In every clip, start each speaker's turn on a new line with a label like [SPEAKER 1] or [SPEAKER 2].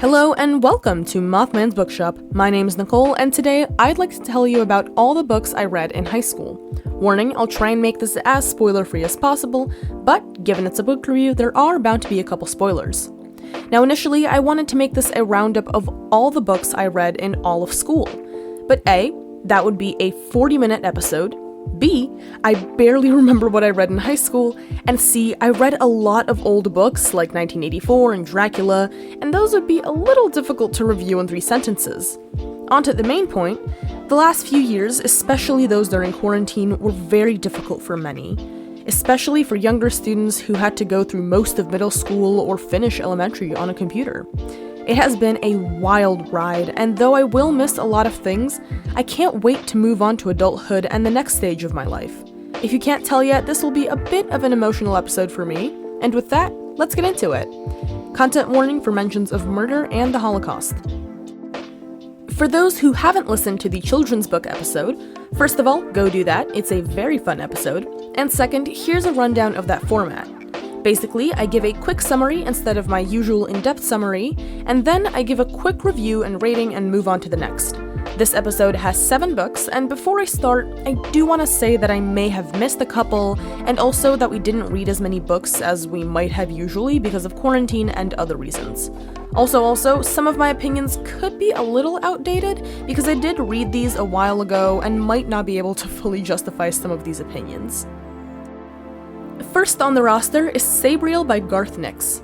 [SPEAKER 1] Hello and welcome to Mothman's Bookshop. My name is Nicole, and today I'd like to tell you about all the books I read in high school. Warning, I'll try and make this as spoiler-free as possible, but given it's a book review, there are bound to be a couple spoilers. Now initially, I wanted to make this a roundup of all the books I read in all of school. But A, that would be a 40-minute episode. B, I barely remember what I read in high school, and C, I read a lot of old books like 1984 and Dracula, and those would be a little difficult to review in 3 sentences. On to the main point, the last few years, especially those during quarantine, were very difficult for many, especially for younger students who had to go through most of middle school or finish elementary on a computer. It has been a wild ride, and though I will miss a lot of things, I can't wait to move on to adulthood and the next stage of my life. If you can't tell yet, this will be a bit of an emotional episode for me, and with that, let's get into it. Content warning for mentions of murder and the Holocaust. For those who haven't listened to the children's book episode, first of all, go do that, it's a very fun episode, and second, here's a rundown of that format. Basically, I give a quick summary instead of my usual in-depth summary, and then I give a quick review and rating and move on to the next. This episode has 7 books, and before I start, I do want to say that I may have missed a couple, and also that we didn't read as many books as we might have usually because of quarantine and other reasons. Also, some of my opinions could be a little outdated because I did read these a while ago and might not be able to fully justify some of these opinions. First on the roster is Sabriel by Garth Nix.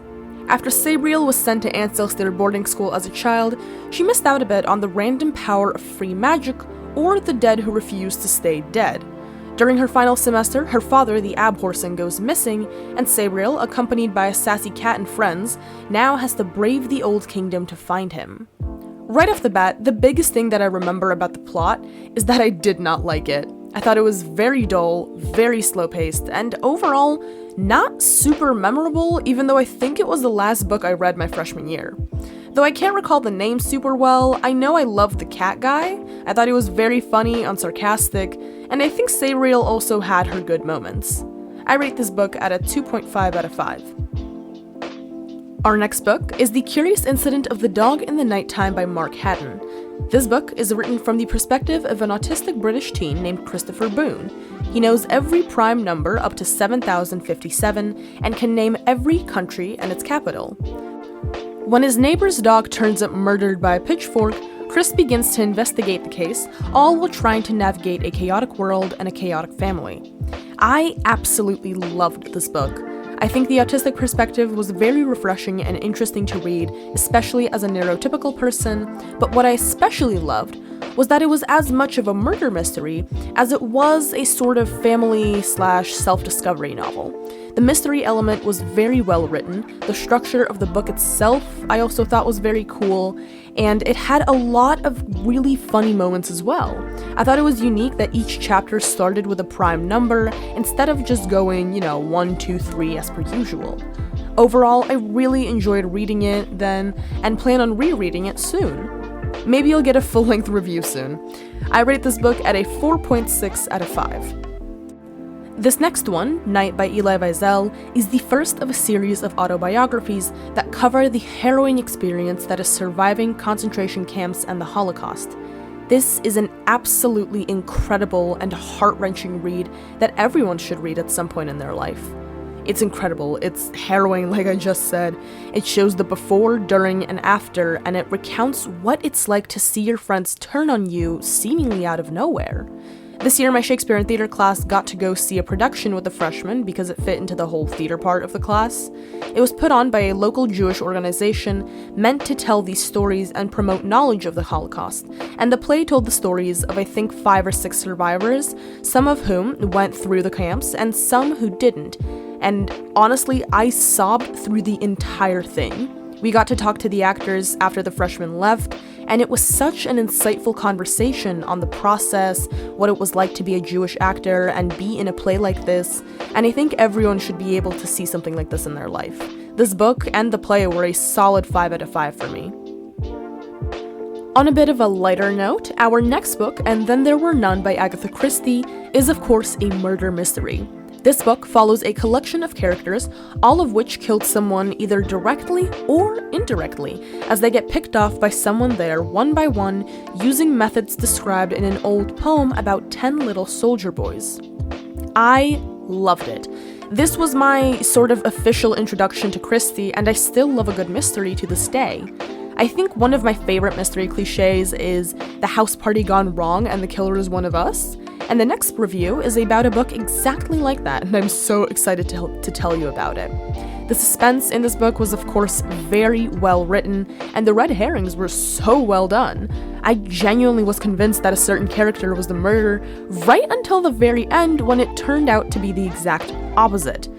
[SPEAKER 1] After Sabriel was sent to Ancestor boarding school as a child, she missed out a bit on the random power of free magic or the dead who refused to stay dead. During her final semester, her father, the Abhorsen, goes missing, and Sabriel, accompanied by a sassy cat and friends, now has to brave the Old Kingdom to find him. Right off the bat, the biggest thing that I remember about the plot is that I did not like it. I thought it was very dull, very slow-paced, and overall, not super memorable, even though I think it was the last book I read my freshman year. Though I can't recall the name super well, I know I loved the cat guy, I thought he was very funny and sarcastic, and I think Sabriel also had her good moments. I rate this book at a 2.5 out of 5. Our next book is The Curious Incident of the Dog in the Nighttime by Mark Haddon. This book is written from the perspective of an autistic British teen named Christopher Boone. He knows every prime number up to 7,057 and can name every country and its capital. When his neighbor's dog turns up murdered by a pitchfork, Chris begins to investigate the case, all while trying to navigate a chaotic world and a chaotic family. I absolutely loved this book. I think the autistic perspective was very refreshing and interesting to read, especially as a neurotypical person, but what I especially loved was that it was as much of a murder mystery as it was a sort of family/self-discovery novel. The mystery element was very well written, the structure of the book itself I also thought was very cool, and it had a lot of really funny moments as well. I thought it was unique that each chapter started with a prime number instead of just going, 1, 2, 3 as per usual. Overall, I really enjoyed reading it then and plan on rereading it soon. Maybe you'll get a full-length review soon. I rate this book at a 4.6 out of 5. This next one, Night by Elie Wiesel, is the first of a series of autobiographies that cover the harrowing experience that is surviving concentration camps and the Holocaust. This is an absolutely incredible and heart-wrenching read that everyone should read at some point in their life. It's incredible, it's harrowing like I just said. It shows the before, during, and after, and it recounts what it's like to see your friends turn on you seemingly out of nowhere. This year, my Shakespeare and theater class got to go see a production with the freshmen because it fit into the whole theater part of the class. It was put on by a local Jewish organization meant to tell these stories and promote knowledge of the Holocaust, and the play told the stories of I think 5 or 6 survivors, some of whom went through the camps and some who didn't. And honestly, I sobbed through the entire thing. We got to talk to the actors after the freshmen left, and it was such an insightful conversation on the process, what it was like to be a Jewish actor and be in a play like this, and I think everyone should be able to see something like this in their life. This book and the play were a solid 5 out of 5 for me. On a bit of a lighter note, our next book, And Then There Were None by Agatha Christie, is of course a murder mystery. This book follows a collection of characters, all of which killed someone either directly or indirectly, as they get picked off by someone there one by one using methods described in an old poem about 10 little soldier boys. I loved it. This was my sort of official introduction to Christie, and I still love a good mystery to this day. I think one of my favorite mystery cliches is the house party gone wrong and the killer is one of us. And the next review is about a book exactly like that, and I'm so excited to tell you about it. The suspense in this book was, of course, very well written, and the red herrings were so well done. I genuinely was convinced that a certain character was the murderer right until the very end, when it turned out to be the exact opposite.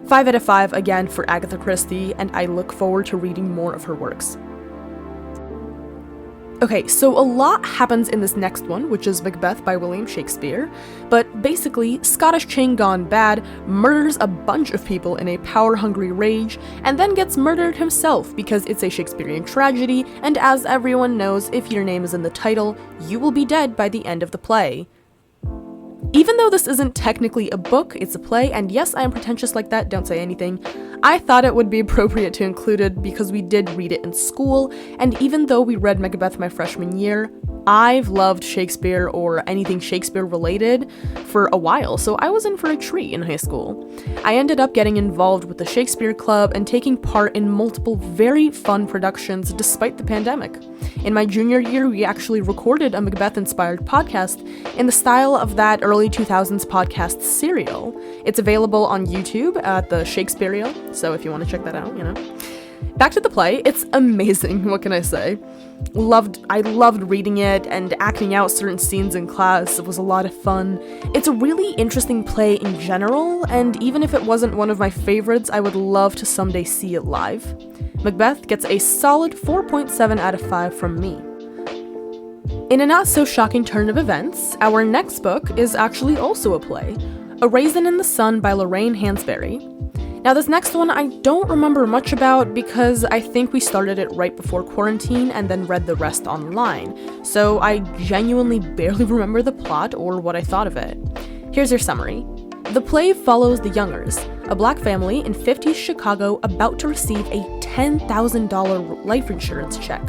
[SPEAKER 1] 5 out of 5 again for Agatha Christie, and I look forward to reading more of her works. Okay, so a lot happens in this next one, which is Macbeth by William Shakespeare, but basically, Scottish king gone bad murders a bunch of people in a power-hungry rage, and then gets murdered himself because it's a Shakespearean tragedy, and as everyone knows, if your name is in the title, you will be dead by the end of the play. Even though this isn't technically a book, it's a play, and yes, I am pretentious like that, don't say anything, I thought it would be appropriate to include it because we did read it in school, and even though we read Macbeth my freshman year, I've loved Shakespeare or anything Shakespeare related for a while, so I was in for a treat in high school. I ended up getting involved with the Shakespeare Club and taking part in multiple very fun productions despite the pandemic. In my junior year, we actually recorded a Macbeth-inspired podcast in the style of that early 2000s podcast Serial. It's available on YouTube at the Shakespeareal, so if you want to check that out, you know. Back to the play, it's amazing, what can I say? I loved reading it and acting out certain scenes in class. It was a lot of fun. It's a really interesting play in general, and even if it wasn't one of my favorites, I would love to someday see it live. Macbeth gets a solid 4.7 out of 5 from me. In a not-so-shocking turn of events, our next book is actually also a play, A Raisin in the Sun by Lorraine Hansberry. Now this next one I don't remember much about because I think we started it right before quarantine and then read the rest online, so I genuinely barely remember the plot or what I thought of it. Here's your summary. The play follows the Youngers, a black family in 50s Chicago about to receive a $10,000 life insurance check.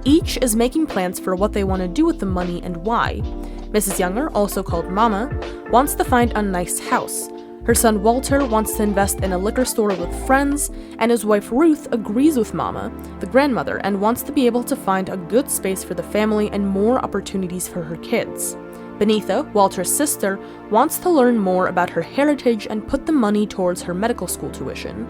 [SPEAKER 1] Each is making plans for what they want to do with the money and why. Mrs. Younger, also called Mama, wants to find a nice house. Her son Walter wants to invest in a liquor store with friends, and his wife Ruth agrees with Mama, the grandmother, and wants to be able to find a good space for the family and more opportunities for her kids. Benitha, Walter's sister, wants to learn more about her heritage and put the money towards her medical school tuition.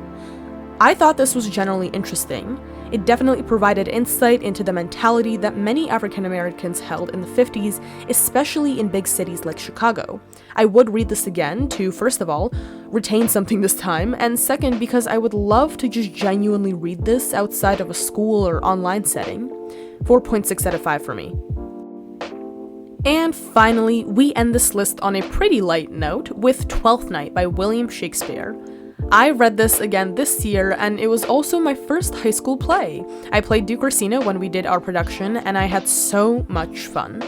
[SPEAKER 1] I thought this was generally interesting. It definitely provided insight into the mentality that many African Americans held in the 50s, especially in big cities like Chicago. I would read this again to, first of all, retain something this time, and second, because I would love to just genuinely read this outside of a school or online setting. 4.6 out of 5 for me. And finally, we end this list on a pretty light note with Twelfth Night by William Shakespeare. I read this again this year, and it was also my first high school play. I played Duke Orsino when we did our production, and I had so much fun.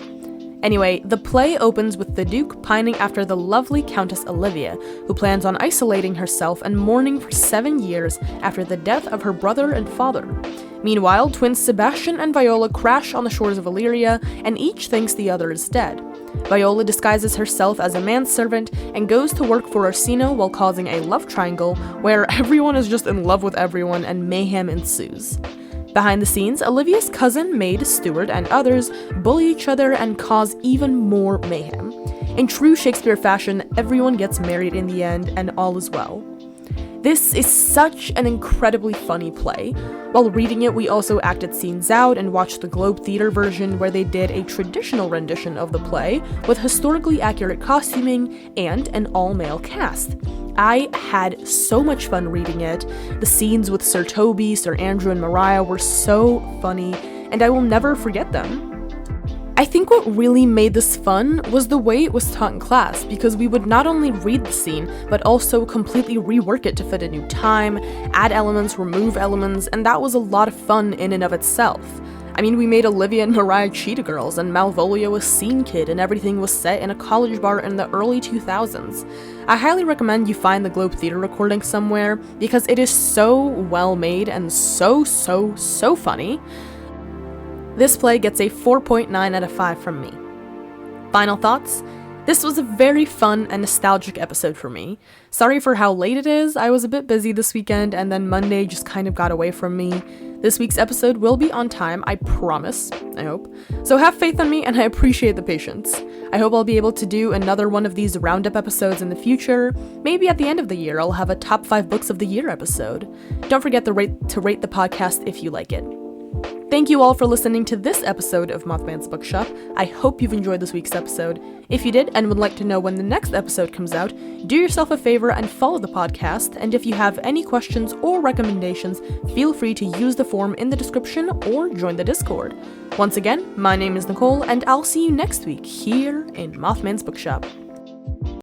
[SPEAKER 1] Anyway, the play opens with the Duke pining after the lovely Countess Olivia, who plans on isolating herself and mourning for 7 years after the death of her brother and father. Meanwhile, twins Sebastian and Viola crash on the shores of Illyria, and each thinks the other is dead. Viola disguises herself as a manservant and goes to work for Orsino while causing a love triangle where everyone is just in love with everyone and mayhem ensues. Behind the scenes, Olivia's cousin, maid, steward, and others bully each other and cause even more mayhem. In true Shakespeare fashion, everyone gets married in the end and all is well. This is such an incredibly funny play. While reading it, we also acted scenes out and watched the Globe Theatre version where they did a traditional rendition of the play with historically accurate costuming and an all-male cast. I had so much fun reading it. The scenes with Sir Toby, Sir Andrew, and Mariah were so funny, and I will never forget them. I think what really made this fun was the way it was taught in class, because we would not only read the scene, but also completely rework it to fit a new time, add elements, remove elements, and that was a lot of fun in and of itself. I mean, we made Olivia and Mariah Cheetah Girls, and Malvolio a scene kid, and everything was set in a college bar in the early 2000s. I highly recommend you find the Globe Theater recording somewhere, because it is so well made and so funny. This play gets a 4.9 out of 5 from me. Final thoughts? This was a very fun and nostalgic episode for me. Sorry for how late it is, I was a bit busy this weekend and then Monday just kind of got away from me. This week's episode will be on time, I promise, I hope. So have faith in me and I appreciate the patience. I hope I'll be able to do another one of these roundup episodes in the future. Maybe at the end of the year I'll have a top 5 books of the year episode. Don't forget to rate the podcast if you like it. Thank you all for listening to this episode of Mothman's Bookshop. I hope you've enjoyed this week's episode. If you did and would like to know when the next episode comes out, do yourself a favor and follow the podcast, and if you have any questions or recommendations, feel free to use the form in the description or join the Discord. Once again, my name is Nicole, and I'll see you next week here in Mothman's Bookshop.